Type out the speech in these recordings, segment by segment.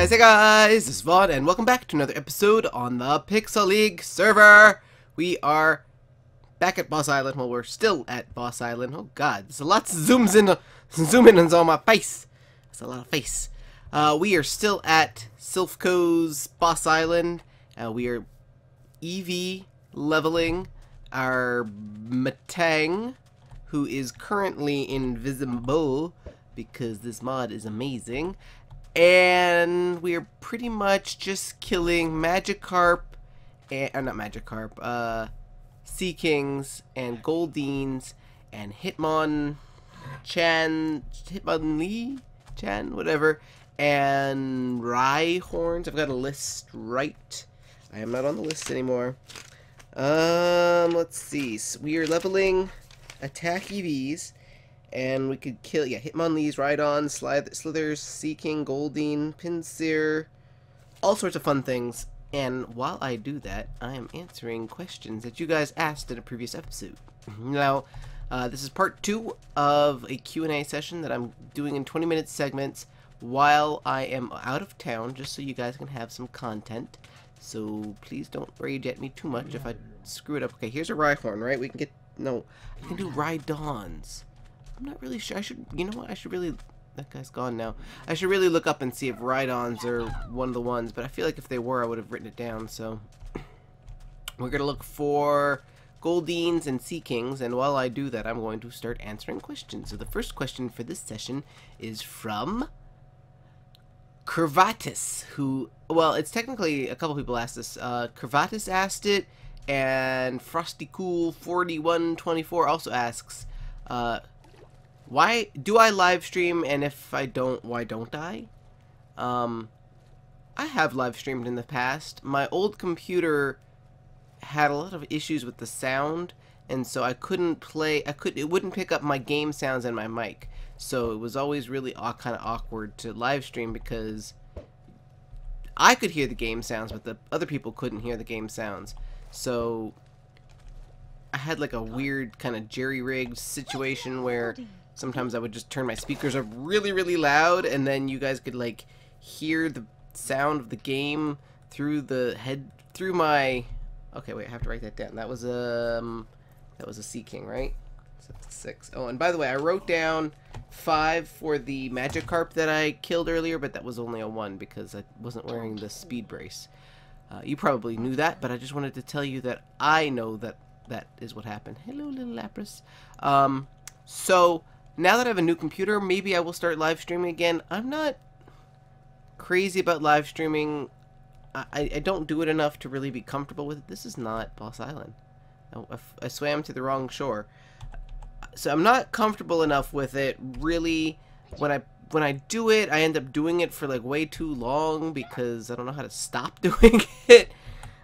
Hey guys, this is Vaughn, and welcome back to another episode on the Pixel League server. We are back at Boss Island. Well, we're still at Boss Island. Oh god, there's a lot to zoom in on my face. That's a lot of face. We are still at Silphco's Boss Island. We are EV leveling our Mojang, who is currently invisible because this mod is amazing. And we are pretty much just killing Magikarp, and not Magikarp, Sea Kings and Goldines and Hitmonchan, whatever, and Rhyhorns. I've got a list right. I am not on the list anymore. Let's see. So we are leveling attack EVs. And we could kill, Hitmonlees, Rhydons, Slithers, Sea King, Goldine, Pinsir, all sorts of fun things. And while I do that, I am answering questions that you guys asked in a previous episode. Now, this is part 2 of a Q&A session that I'm doing in 20-minute segments while I am out of town, just so you guys can have some content. So please don't rage at me too much if I screw it up. Okay, here's a Rhyhorn, right? We can get, no, I can do Rhydons. I'm not really sure. I should, you know what? I should really, that guy's gone now. I should really look up and see if Rhydons are one of the ones, but I feel like if they were, I would have written it down, so. We're going to look for Goldines and Sea Kings, and while I do that, I'm going to start answering questions. So the first question for this session is from Curvatus, who, well, it's technically, a couple people asked this. Curvatus asked it, and FrostyCool4124 also asks, why do I live stream, and if I don't, why don't I? I have live streamed in the past. My old computer had a lot of issues with the sound, and so I couldn't play, it wouldn't pick up my game sounds and my mic. So it was always really kind of awkward to live stream because I could hear the game sounds, but the other people couldn't hear the game sounds. So I had like a weird kind of jerry-rigged situation where sometimes I would just turn my speakers up really, really loud, and then you guys could like hear the sound of the game through my. Okay, wait, I have to write that down. That was a Sea King, right? So that's 6. Oh, and by the way, I wrote down 5 for the Magikarp that I killed earlier, but that was only a 1 because I wasn't wearing the speed brace. You probably knew that, but I just wanted to tell you that I know that that is what happened. Hello, little Lapras. So now that I have a new computer, maybe I will start live streaming again. I'm not crazy about live streaming. I don't do it enough to really be comfortable with it. This is not Boss Island. I swam to the wrong shore. So I'm not comfortable enough with it, really. When I do it, I end up doing it for like way too long because I don't know how to stop doing it.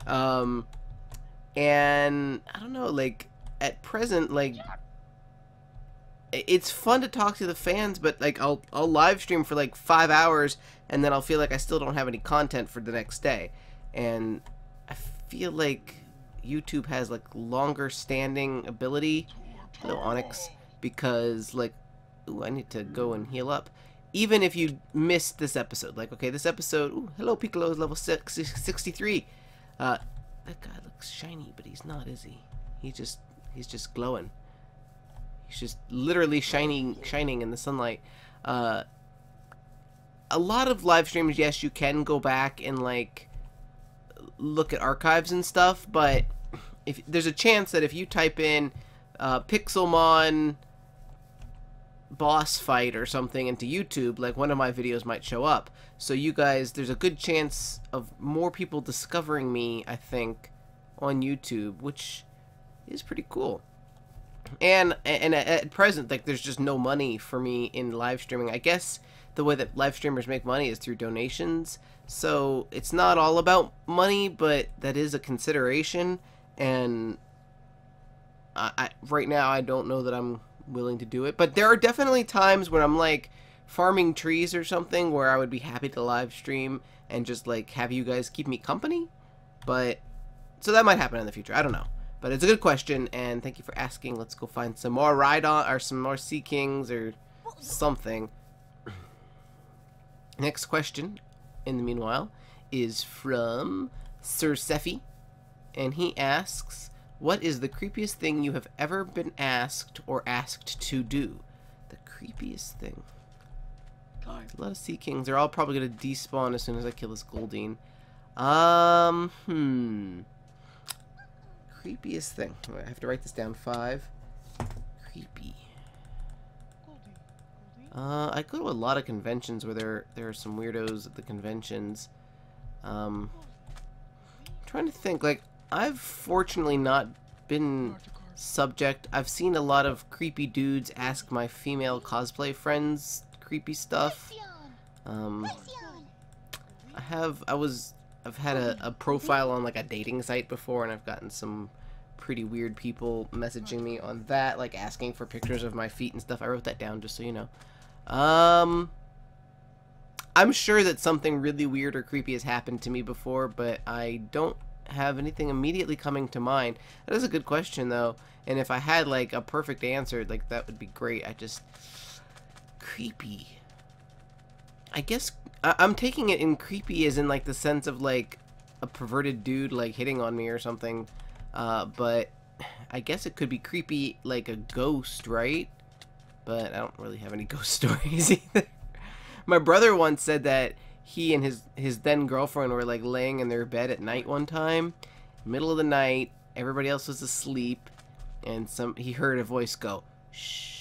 And I don't know, like at present, like it's fun to talk to the fans, but like I'll live stream for like 5 hours and then I'll feel like I still don't have any content for the next day. And I feel like YouTube has like longer standing ability. Hello, Onyx, because like, ooh, I need to go and heal up. Even if you missed this episode, like, okay, this episode, ooh, hello, Piccolo is level 63. That guy looks shiny, but he's not, is he? He's just glowing. He's just literally shining in the sunlight. A lot of live streams, yes, you can go back and like look at archives and stuff, but if there's a chance that if you type in Pixelmon boss fight or something into YouTube, like one of my videos might show up. So you guys, there's a good chance of more people discovering me, I think, on YouTube, which is pretty cool. And at present, like, there's just no money for me in live streaming. I guess the way that live streamers make money is through donations. So it's not all about money, but that is a consideration. And right now, I don't know that I'm willing to do it. But there are definitely times when I'm, like, farming trees or something where I would be happy to live stream and just, like, have you guys keep me company. But, so that might happen in the future. I don't know. But it's a good question, and thank you for asking. Let's go find some more Rhydon, or some more Sea Kings, or something. Next question in the meanwhile, is from Sir Sephi, and he asks, what is the creepiest thing you have ever been asked or asked to do? The creepiest thing. A lot of Sea Kings. They're all probably going to despawn as soon as I kill this Goldeen. Creepiest thing. I have to write this down. 5. Creepy. I go to a lot of conventions where there are some weirdos at the conventions. I'm trying to think. Like, I've fortunately not been subject. I've seen a lot of creepy dudes ask my female cosplay friends creepy stuff. I've had a profile on like a dating site before, and I've gotten some pretty weird people messaging me on that, like asking for pictures of my feet and stuff. I wrote that down just so you know. I'm sure that something really weird or creepy has happened to me before, but I don't have anything immediately coming to mind. That is a good question though, and if I had like a perfect answer, like that would be great. Creepy. I guess I'm taking it in creepy as in like the sense of like a perverted dude like hitting on me or something, but I guess it could be creepy like a ghost, right? But I don't really have any ghost stories either. My brother once said that he and his then girlfriend were like laying in their bed at night one time, middle of the night, everybody else was asleep, and he heard a voice go, shh.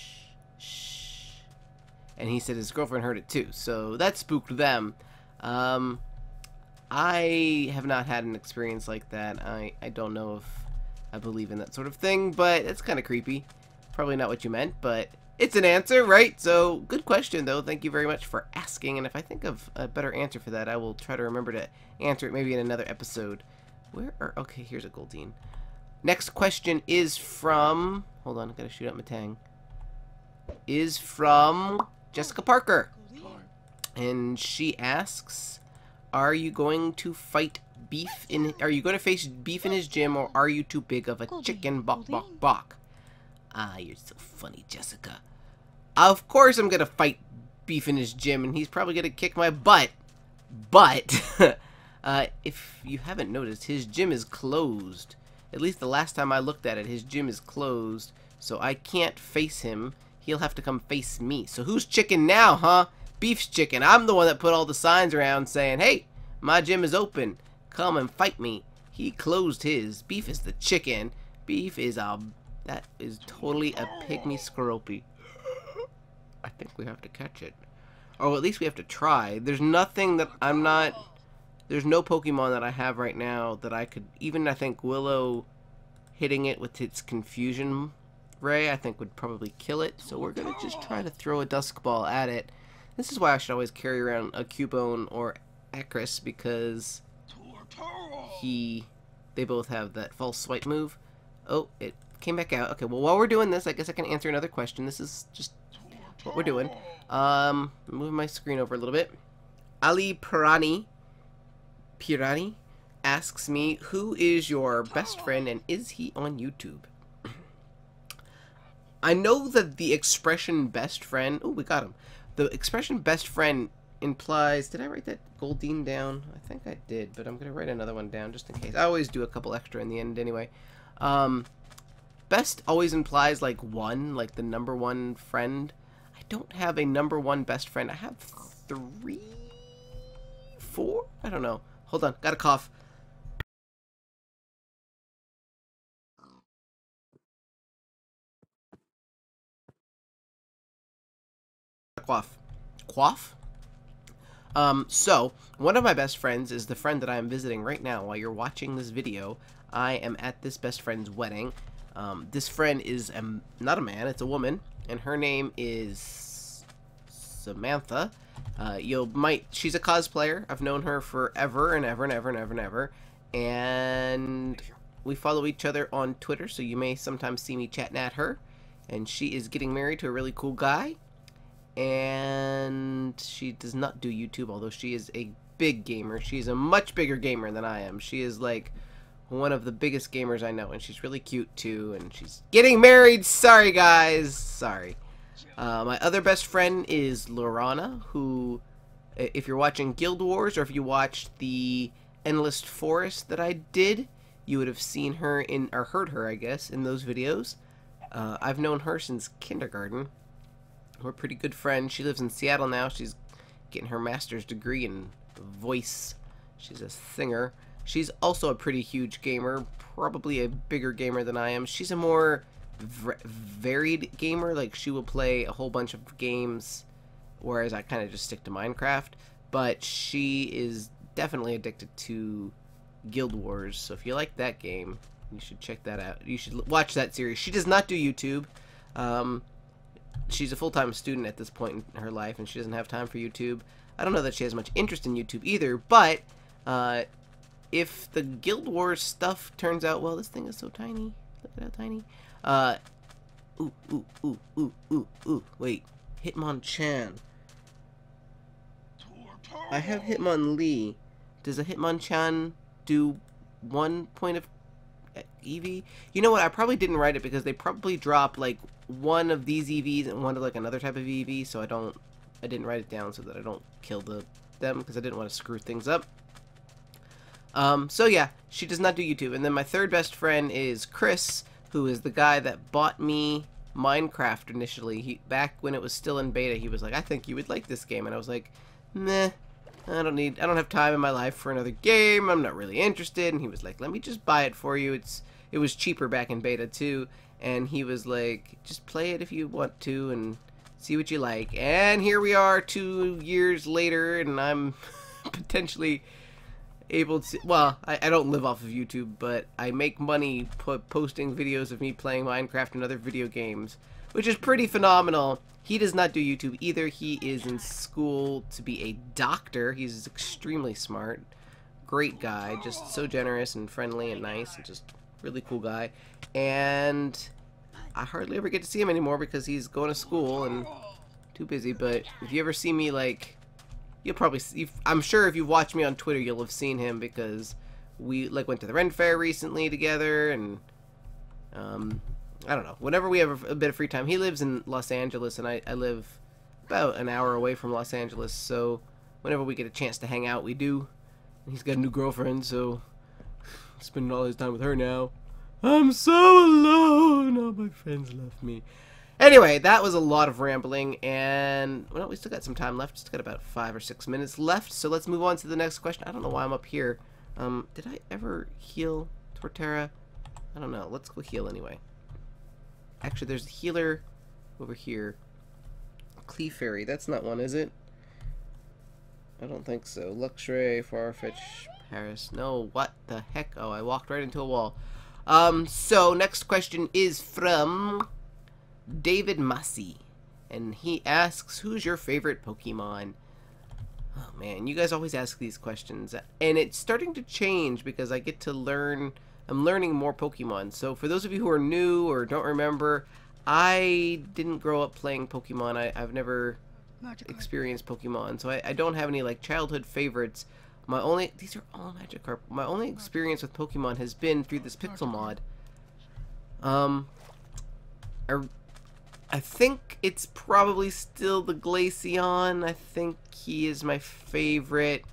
And he said his girlfriend heard it too, so that spooked them. I have not had an experience like that. I don't know if I believe in that sort of thing, but it's kind of creepy. Probably not what you meant, but it's an answer, right? So, good question, though. Thank you very much for asking, and if I think of a better answer for that, I will try to remember to answer it maybe in another episode. Okay, here's a Goldeen. Next question is from... Hold on, I gotta shoot out my tang. Is from... Jessica Parker, and she asks, are you going to face beef in his gym, or are you too big of a chicken? Bok bok bok. Ah, you're so funny, Jessica. Of course I'm gonna fight beef in his gym, and he's probably gonna kick my butt. But if you haven't noticed, his gym is closed. At least the last time I looked at it, his gym is closed, so I can't face him. He'll have to come face me. So who's chicken now, huh? Beef's chicken. I'm the one that put all the signs around saying, hey, my gym is open. Come and fight me. He closed his. Beef is the chicken. Beef is that is totally a pygmy scroopy. I think we have to catch it. Or at least we have to try. There's nothing that there's no Pokemon that I have right now that I could, even I think Willow hitting it with its confusion ray, I think would probably kill it, so we're gonna just try to throw a Dusk Ball at it. This is why I should always carry around a Cubone or Acris, because they both have that false swipe move. Oh, it came back out. Okay, well, while we're doing this, I guess I can answer another question. This is just what we're doing. Moving my screen over a little bit. Ali Pirani asks me, who is your best friend and is he on YouTube? I know that the expression best friend... Oh, we got him. The expression best friend implies... Did I write that Goldeen down? I think I did, but I'm going to write another one down just in case. I always do a couple extra in the end anyway. Best always implies, like, one, like the number one friend. I don't have a number one best friend. I have 3? 4? I don't know. Hold on. Got a cough. Quaff? So, one of my best friends is the friend that I am visiting right now. While you're watching this video, I am at this best friend's wedding. This friend is not a man, it's a woman, and her name is Samantha. She's a cosplayer. I've known her forever and ever and ever and ever and ever, and we follow each other on Twitter, so you may sometimes see me chatting at her. And she is getting married to a really cool guy. And she does not do YouTube, although she is a big gamer. She's a much bigger gamer than I am. She is like one of the biggest gamers I know, and she's really cute too, and she's getting married. Sorry guys, sorry. My other best friend is Lorana, who If you're watching Guild Wars, or if you watched the Endless Forest that I did, you would have seen her in, or heard her, I guess, in those videos. I've known her since kindergarten. We're pretty good friends. She lives in Seattle now. She's getting her master's degree in voice. She's a singer. She's also a pretty huge gamer, probably a bigger gamer than I am. She's a more varied gamer. Like, she will play a whole bunch of games, whereas I kind of just stick to Minecraft. But she is definitely addicted to Guild Wars, so if you like that game, you should check that out. You should watch that series. She does not do YouTube. She's a full-time student at this point in her life, and she doesn't have time for YouTube. I don't know that she has much interest in YouTube either, but if the Guild Wars stuff turns out well, this thing is so tiny. Look at how tiny. Wait, Hitmonchan. I have Hitmonlee. Does a Hitmonchan do 1 point of EV? You know what? I probably didn't write it because they probably drop like one of these EVs and one of like another type of EV, so I didn't write it down so that I don't kill them because I didn't want to screw things up. So yeah, she does not do YouTube. And then my third best friend is Chris, who is the guy that bought me Minecraft initially. Back when it was still in beta, he was like, I think you would like this game, and I was like, meh. I don't have time in my life for another game. I'm not really interested. And he was like, let me just buy it for you. It was cheaper back in beta too. And he was like, just play it if you want to and see what you like. And here we are 2 years later, and I'm potentially able to, well, I don't live off of YouTube, but I make money posting videos of me playing Minecraft and other video games, which is pretty phenomenal. He does not do YouTube either. He is in school to be a doctor. He's extremely smart. Great guy. Just so generous and friendly and nice and just really cool guy. And I hardly ever get to see him anymore because he's going to school and too busy. But if you ever see me, like, you'll probably see, I'm sure if you've watched me on Twitter, you'll have seen him because we, like, went to the Ren Fair recently together and, I don't know. Whenever we have a bit of free time, he lives in Los Angeles, and I live about an hour away from Los Angeles, so whenever we get a chance to hang out, we do. And he's got a new girlfriend, so spending all his time with her now. I'm so alone. All my friends left me. Anyway, that was a lot of rambling, and well, we still got some time left. Just got about 5 or 6 minutes left, so let's move on to the next question. I don't know why I'm up here. Did I ever heal Torterra? I don't know. Let's go heal anyway. Actually, there's a healer over here. Clefairy. That's not one, is it? I don't think so. Luxray, Farfetch, Paris. No, what the heck? Oh, I walked right into a wall. So, next question is from David Massey. And he asks, who's your favorite Pokemon? Oh, man. You guys always ask these questions. And it's starting to change because I get to learn... I'm learning more Pokemon. So for those of you who are new or don't remember, I didn't grow up playing Pokemon. I've never experienced Pokemon. So I don't have any like childhood favorites. These are all Magikarp. My only experience with Pokemon has been through this Pixelmon. I think it's probably still the Glaceon. I think he is my favorite.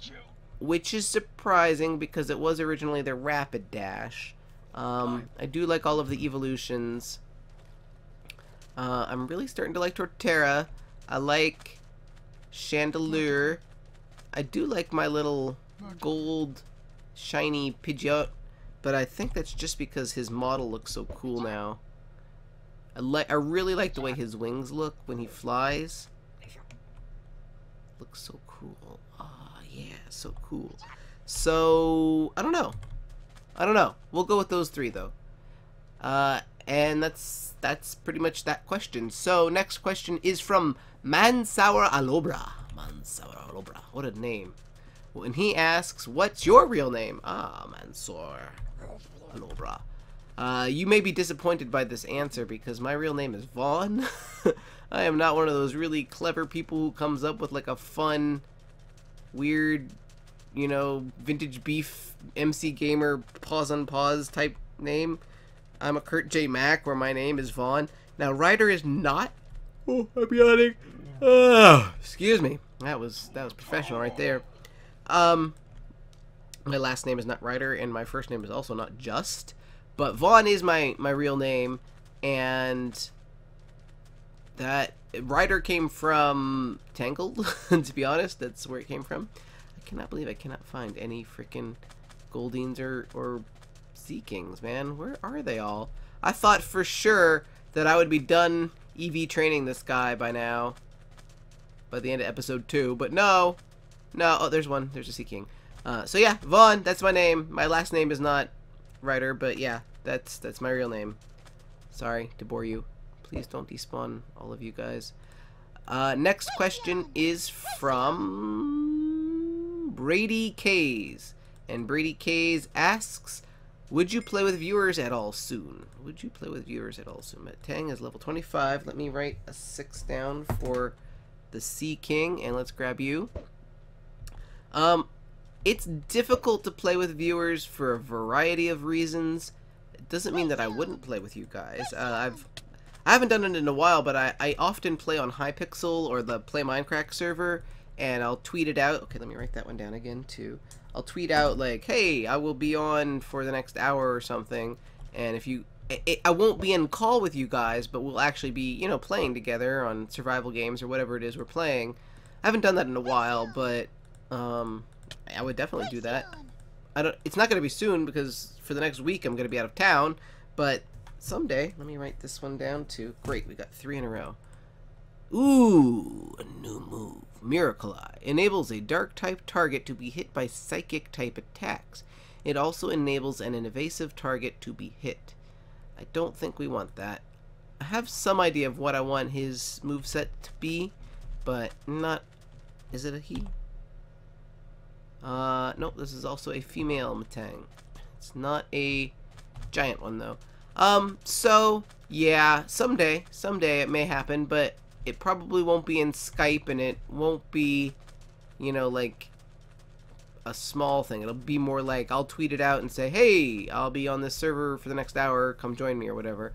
Which is surprising because it was originally the Rapidash. I do like all of the evolutions. I'm really starting to like Torterra. I like Chandelure. I do like my little gold shiny Pidgeot, but I think that's just because his model looks so cool now. I really like the way his wings look when he flies. Looks so cool. Yeah, so cool. So, I don't know. We'll go with those three, though. And that's pretty much that question. So, next question is from Mansour Alobra. Mansour Alobra. What a name. And he asks, what's your real name? Mansour Alobra. You may be disappointed by this answer because my real name is Vaughn. I am not one of those really clever people who comes up with, like, a fun... weird, you know, vintage beef MC Gamer pause on pause type name. I'm a Kurt J. Mack where my name is Vaughn. Now Ryder is not. Oh, I'm yawning. Excuse me. That was professional right there. My last name is not Ryder, and my first name is also not Just. But Vaughn is my real name, and that Ryder came from Tangled, to be honest. That's where it came from. I cannot believe I cannot find any freaking Goldines or Sea Kings, man. Where are they all? I thought for sure that I would be done EV training this guy by now, by the end of episode 2, but no. Oh, there's one. There's a Sea King. So yeah, Vaughn, that's my name. My last name is not Ryder, but yeah, that's my real name. Sorry to bore you. Please don't despawn, all of you guys. Next question is from Brady Kays. And Brady Kays asks, would you play with viewers at all soon? Would you play with viewers at all soon? Tang is level 25. Let me write a 6 down for the Sea King, and let's grab you. It's difficult to play with viewers for a variety of reasons. It doesn't mean that I wouldn't play with you guys. I haven't done it in a while, but I often play on Hypixel or the Play Minecraft server, and I'll tweet it out. Okay, let me write that one down again too. I'll tweet out like, hey, I will be on for the next hour or something, and if you, I won't be in call with you guys, but we'll actually be, you know, playing together on survival games or whatever it is we're playing. I haven't done that in a while, but I would definitely do that. It's not going to be soon because for the next week I'm going to be out of town, but someday. Let me write this one down too. Great, we got 3 in a row. Ooh, a new move. Miracle Eye enables a dark type target to be hit by psychic type attacks. It also enables an invasive target to be hit. I don't think we want that. I have some idea of what I want his moveset to be, but not. Is it a he? Nope, this is also a female Matang. It's not a giant one though. So yeah, someday it may happen, but it probably won't be in Skype, and it won't be, you know, like a small thing. It'll be more like I'll tweet it out and say, hey, I'll be on this server for the next hour, come join me or whatever.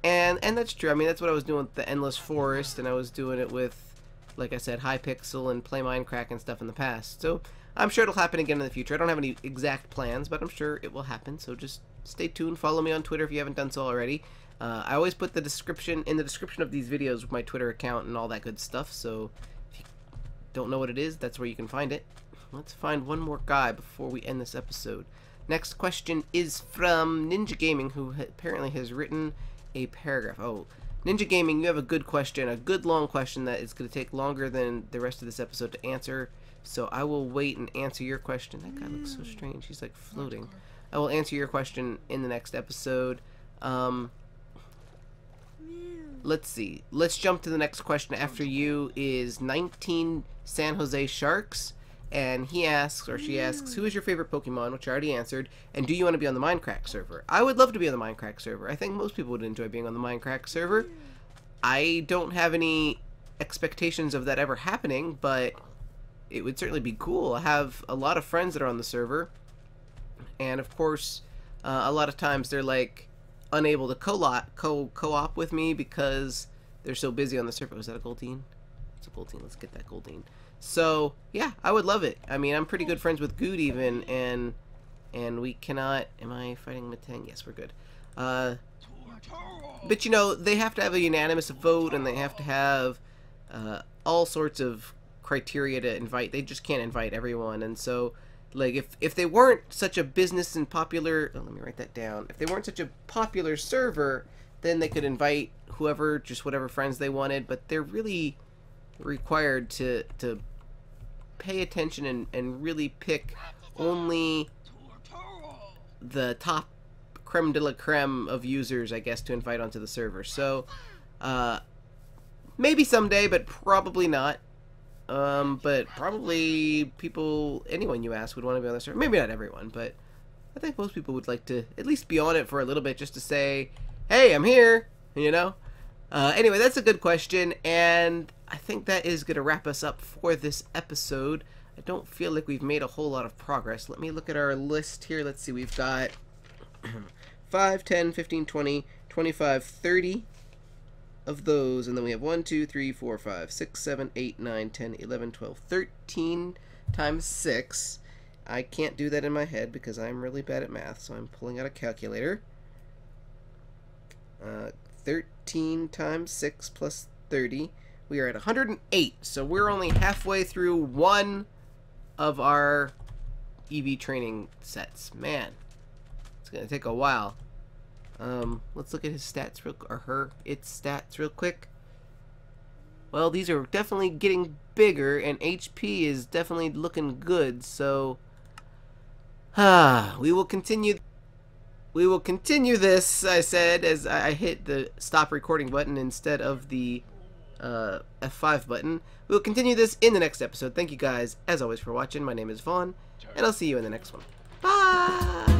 And that's true. I mean, that's what I was doing with the Endless Forest, and I was doing it with, like I said, Hypixel and Play Minecraft and stuff in the past. So I'm sure it'll happen again in the future. I don't have any exact plans, but I'm sure it will happen. So just stay tuned. Follow me on Twitter if you haven't done so already. I always put the description in the description of these videos with my Twitter account and all that good stuff. So if you don't know what it is, that's where you can find it. Let's find one more guy before we end this episode. Next question is from Ninja Gaming, who apparently has written a paragraph. Oh, Ninja Gaming, you have a good question, a good long question that is going to take longer than the rest of this episode to answer. So I will wait and answer your question. That guy looks so strange. He's like floating. I will answer your question in the next episode. Let's see. Let's jump to the next question. After you is 19 San Jose Sharks. And he asks, or she asks, who is your favorite Pokemon, which I already answered, and do you want to be on the Minecraft server? I would love to be on the Minecraft server. I think most people would enjoy being on the Minecraft server. I don't have any expectations of that ever happening, but it would certainly be cool. I have a lot of friends that are on the server, and of course, a lot of times they're like unable to co-op with me because they're so busy on the server. Was that a Goldine? It's a Goldine. Let's get that Goldine. So yeah, I would love it. I mean, I'm pretty good friends with Good even, and we cannot. Am I fighting Matang? Yes, we're good. But you know, they have to have a unanimous vote, and they have to have all sorts of criteria to invite. They just can't invite everyone, and so like if they weren't such a business and popular, oh, let me write that down. If they weren't such a popular server, then they could invite whoever, just whatever friends they wanted. But they're really required to pay attention and really pick only the top creme de la creme of users, I guess, to invite onto the server. So maybe someday, but probably not. But probably anyone you ask would want to be on the server. Maybe not everyone, but I think most people would like to at least be on it for a little bit, just to say, hey, I'm here, you know? Anyway, that's a good question, and I think that is going to wrap us up for this episode. I don't feel like we've made a whole lot of progress. Let me look at our list here. Let's see, we've got 5, 10, 15, 20, 25, 30. of those, and then we have 1, 2, 3, 4, 5, 6, 7, 8, 9, 10, 11, 12, 13 times 6. I can't do that in my head because I'm really bad at math, so I'm pulling out a calculator. 13 times 6 plus 30. We are at 108, so we're only halfway through one of our EV training sets. Man, it's going to take a while. Let's look at his stats its stats real quick. Well, these are definitely getting bigger, and HP is definitely looking good, so we will continue this, I said, as I hit the stop recording button instead of the F5 button. We will continue this in the next episode. Thank you guys, as always, for watching. My name is Vaughn, and I'll see you in the next one. Bye!